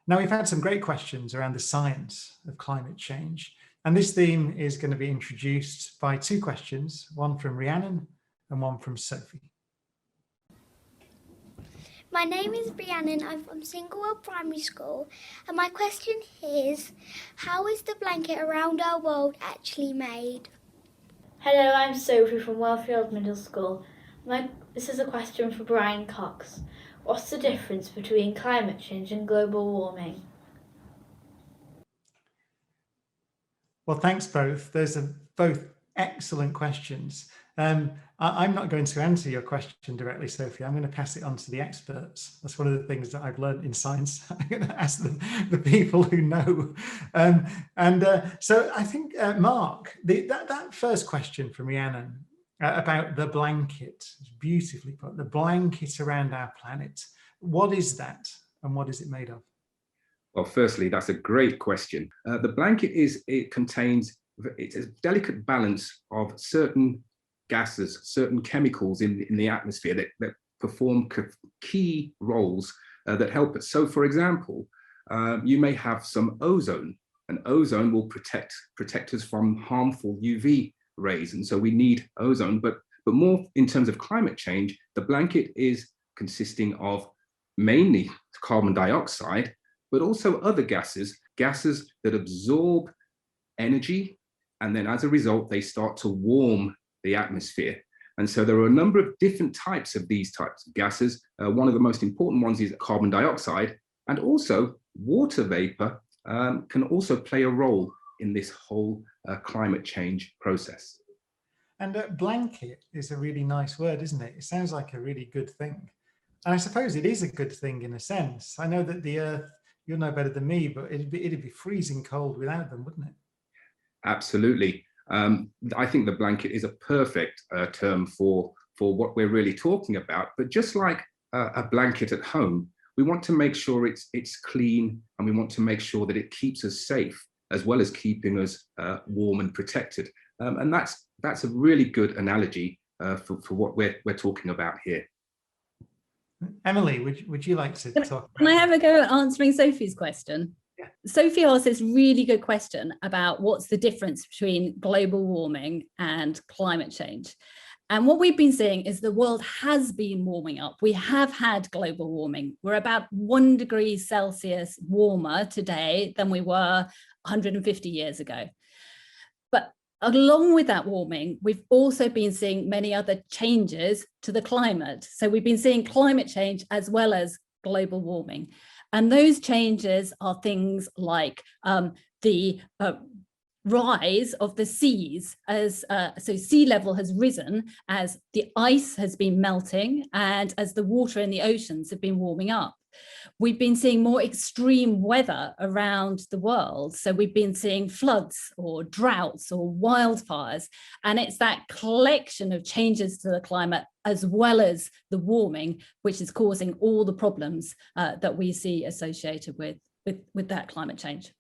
Now, we've had some great questions around the science of climate change, and this theme is going to be introduced by two questions, one from Rhiannon and one from Sophie. My name is Rhiannon, I'm from Singlewell Primary School, and my question is, how is the blanket around our world actually made? Hello, I'm Sophie from Wellfield Middle School. This is a question for Brian Cox. What's the difference between climate change and global warming? Well, thanks both. Those are both excellent questions. I'm not going to answer your question directly, Sophie. I'm going to pass it on to the experts. That's one of the things that I've learned in science. I'm going to ask the people who know. So I think, Mark, that first question from Rhiannon about the blanket, beautifully put, the blanket around our planet. What is that and what is it made of? Well, firstly, that's a great question. The blanket contains it's a delicate balance of certain gases, certain chemicals in the atmosphere that perform key roles that help us. So, for example, you may have some ozone, and ozone will protect us from harmful UV rays, and so we need ozone. But more in terms of climate change, the blanket is consisting of mainly carbon dioxide, but also other gases that absorb energy, and then as a result, they start to warm the atmosphere. And so there are a number of different types of these types of gases. One of the most important ones is carbon dioxide, and also water vapor can also play a role in this whole climate change process. And blanket is a really nice word, isn't it? It sounds like a really good thing. And I suppose it is a good thing in a sense. I know that the Earth, you'll know better than me, but it'd be freezing cold without them, wouldn't it? Absolutely. I think the blanket is a perfect term for what we're really talking about. But just like a blanket at home, we want to make sure it's clean, and we want to make sure that it keeps us safe, as well as keeping us warm and protected. And that's a really good analogy for what we're talking about here. Emily, would you like to talk about Can I have a go at answering Sophie's question? Yeah. Sophie asked this really good question about what's the difference between global warming and climate change. And what we've been seeing is the world has been warming up. We have had global warming. We're about 1 degree Celsius warmer today than we were 150 years ago. But along with that warming, we've also been seeing many other changes to the climate. So we've been seeing climate change as well as global warming. And those changes are things like the rise of the seas, as so sea level has risen as the ice has been melting and as the water in the oceans have been warming up. We've been seeing more extreme weather around the world. So we've been seeing floods or droughts or wildfires. And it's that collection of changes to the climate as well as the warming, which is causing all the problems that we see associated with that climate change.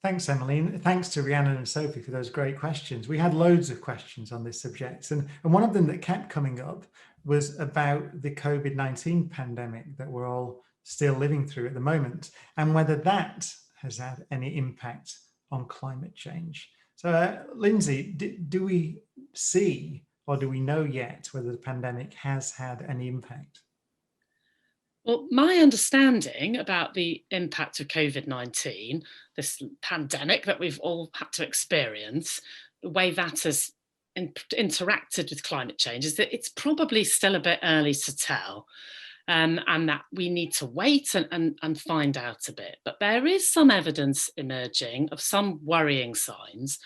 Thanks, Emily, and thanks to Rhiannon and Sophie for those great questions. We had loads of questions on this subject, and one of them that kept coming up was about the COVID-19 pandemic that we're all still living through at the moment, and whether that has had any impact on climate change. So, Lindsay, do we see or do we know yet whether the pandemic has had any impact? Well, my understanding about the impact of COVID-19, this pandemic that we've all had to experience, the way that has interacted with climate change is that it's probably still a bit early to tell, and that we need to wait and find out a bit. But there is some evidence emerging of some worrying signs.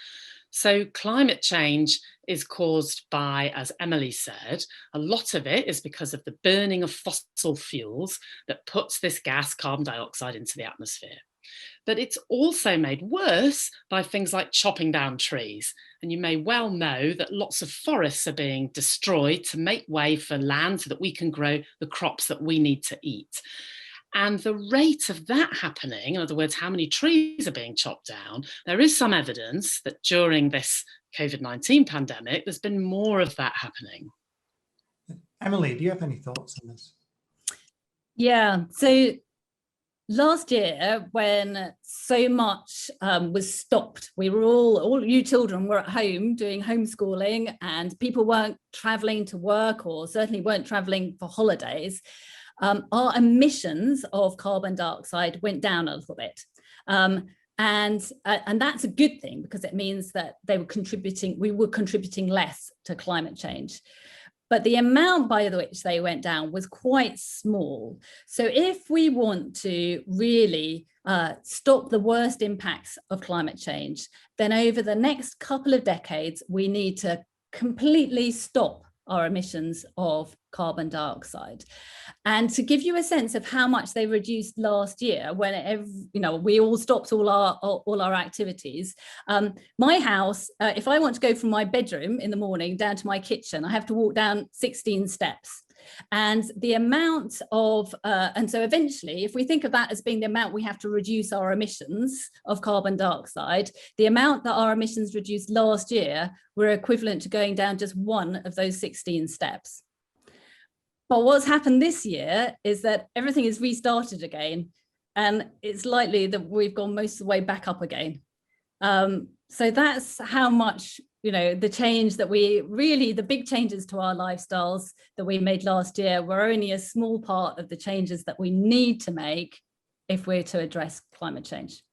So climate change is caused by, as Emily said, a lot of it is because of the burning of fossil fuels that puts this gas, carbon dioxide, into the atmosphere. But it's also made worse by things like chopping down trees. And you may well know that lots of forests are being destroyed to make way for land so that we can grow the crops that we need to eat. And the rate of that happening, in other words, how many trees are being chopped down, there is some evidence that during this COVID-19 pandemic, there's been more of that happening. Emily, do you have any thoughts on this? Yeah, so Last year, when so much was stopped, we were all you children were at home doing homeschooling, and people weren't traveling to work, or certainly weren't traveling for holidays. Our emissions of carbon dioxide went down a little bit. And that's a good thing, because it means that we were contributing less to climate change. But the amount by which they went down was quite small. So if we want to really stop the worst impacts of climate change, then over the next couple of decades, we need to completely stop our emissions of carbon dioxide. And to give you a sense of how much they reduced last year, when we all stopped all our activities, my house, if I want to go from my bedroom in the morning down to my kitchen, I have to walk down 16 steps. And the amount of, and so eventually, if we think of that as being the amount we have to reduce our emissions of carbon dioxide, the amount that our emissions reduced last year were equivalent to going down just one of those 16 steps. But what's happened this year is that everything is restarted again, and it's likely that we've gone most of the way back up again. So that's how much, the change that the big changes to our lifestyles that we made last year were only a small part of the changes that we need to make if we're to address climate change.